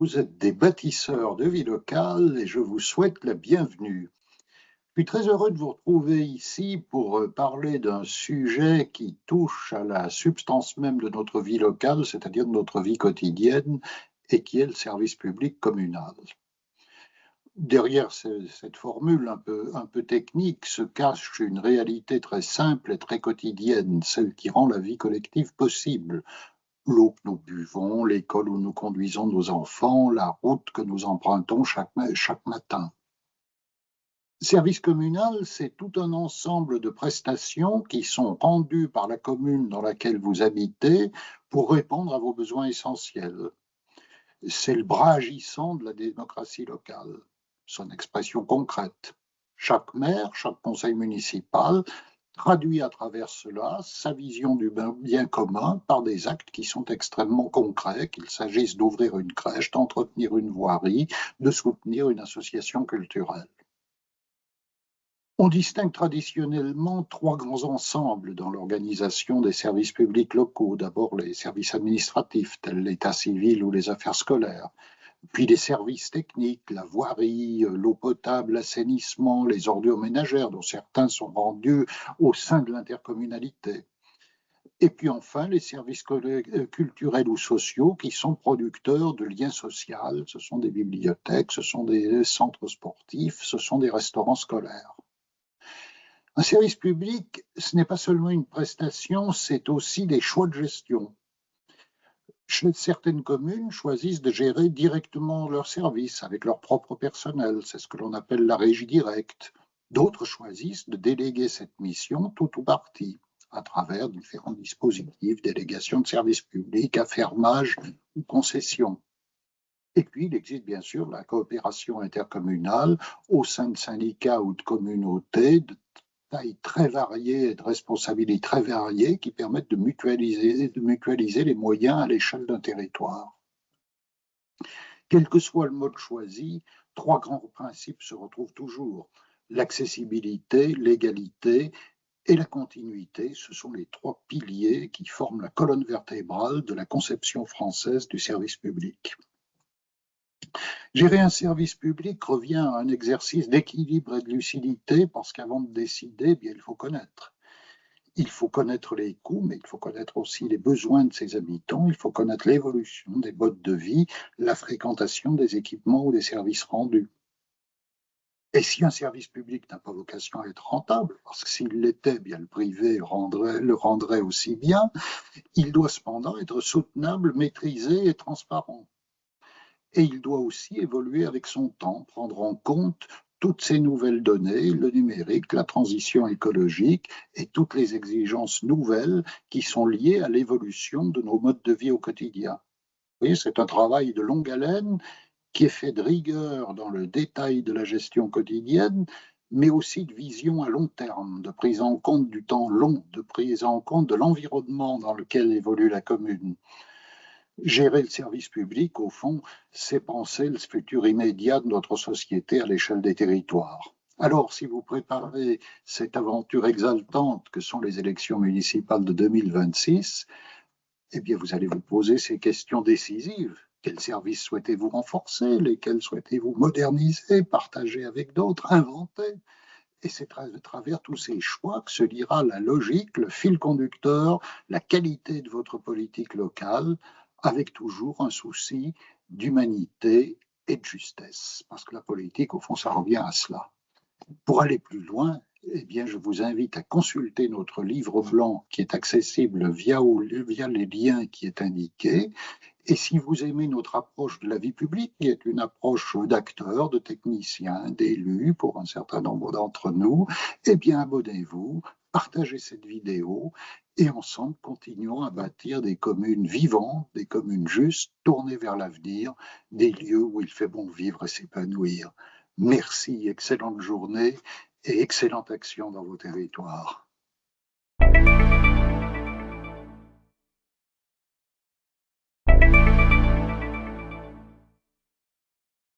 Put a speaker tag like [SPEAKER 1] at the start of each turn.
[SPEAKER 1] Vous êtes des bâtisseurs de vie locale et je vous souhaite la bienvenue. Je suis très heureux de vous retrouver ici pour parler d'un sujet qui touche à la substance même de notre vie locale, c'est-à-dire de notre vie quotidienne, et qui est le service public communal. Derrière cette formule un peu technique se cache une réalité très simple et très quotidienne, celle qui rend la vie collective possible. L'eau que nous buvons, l'école où nous conduisons nos enfants, la route que nous empruntons chaque matin. Service communal, c'est tout un ensemble de prestations qui sont rendues par la commune dans laquelle vous habitez pour répondre à vos besoins essentiels. C'est le bras agissant de la démocratie locale, son expression concrète. Chaque maire, chaque conseil municipal traduit à travers cela sa vision du bien commun par des actes qui sont extrêmement concrets, qu'il s'agisse d'ouvrir une crèche, d'entretenir une voirie, de soutenir une association culturelle. On distingue traditionnellement trois grands ensembles dans l'organisation des services publics locaux. D'abord les services administratifs, tels l'état civil ou les affaires scolaires, puis les services techniques, la voirie, l'eau potable, l'assainissement, les ordures ménagères, dont certains sont rendus au sein de l'intercommunalité. Et puis enfin, les services culturels ou sociaux qui sont producteurs de liens sociaux. Ce sont des bibliothèques, ce sont des centres sportifs, ce sont des restaurants scolaires. Un service public, ce n'est pas seulement une prestation, c'est aussi des choix de gestion. Certaines communes choisissent de gérer directement leurs services avec leur propre personnel, c'est ce que l'on appelle la régie directe. D'autres choisissent de déléguer cette mission tout ou partie à travers différents dispositifs, délégations de services publics, affermage ou concessions. Et puis, il existe bien sûr la coopération intercommunale au sein de syndicats ou de communautés de taille très variée et de responsabilités très variées qui permettent de mutualiser les moyens à l'échelle d'un territoire. Quel que soit le mode choisi, trois grands principes se retrouvent toujours. L'accessibilité, l'égalité et la continuité, ce sont les trois piliers qui forment la colonne vertébrale de la conception française du service public. Gérer un service public revient à un exercice d'équilibre et de lucidité parce qu'avant de décider, bien, il faut connaître. Il faut connaître les coûts, mais il faut connaître aussi les besoins de ses habitants, il faut connaître l'évolution des modes de vie, la fréquentation des équipements ou des services rendus. Et si un service public n'a pas vocation à être rentable, parce que s'il l'était, bien le privé le rendrait aussi bien, il doit cependant être soutenable, maîtrisé et transparent. Et il doit aussi évoluer avec son temps, prendre en compte toutes ces nouvelles données, le numérique, la transition écologique et toutes les exigences nouvelles qui sont liées à l'évolution de nos modes de vie au quotidien. Vous voyez, c'est un travail de longue haleine qui est fait de rigueur dans le détail de la gestion quotidienne, mais aussi de vision à long terme, de prise en compte du temps long, de prise en compte de l'environnement dans lequel évolue la commune. Gérer le service public, au fond, c'est penser le futur immédiat de notre société à l'échelle des territoires. Alors, si vous préparez cette aventure exaltante que sont les élections municipales de 2026, eh bien, vous allez vous poser ces questions décisives. Quels services souhaitez-vous renforcer? Lesquels souhaitez-vous moderniser, partager avec d'autres, inventer? Et c'est à travers tous ces choix que se lira la logique, le fil conducteur, la qualité de votre politique locale, avec toujours un souci d'humanité et de justesse. Parce que la politique, au fond, ça revient à cela. Pour aller plus loin, eh bien, je vous invite à consulter notre livre blanc qui est accessible via les liens qui est indiqué. Et si vous aimez notre approche de la vie publique, qui est une approche d'acteurs, de techniciens, d'élus pour un certain nombre d'entre nous, eh bien, abonnez-vous, partagez cette vidéo et ensemble, continuons à bâtir des communes vivantes, des communes justes, tournées vers l'avenir, des lieux où il fait bon vivre et s'épanouir. Merci, excellente journée et excellente action dans vos territoires.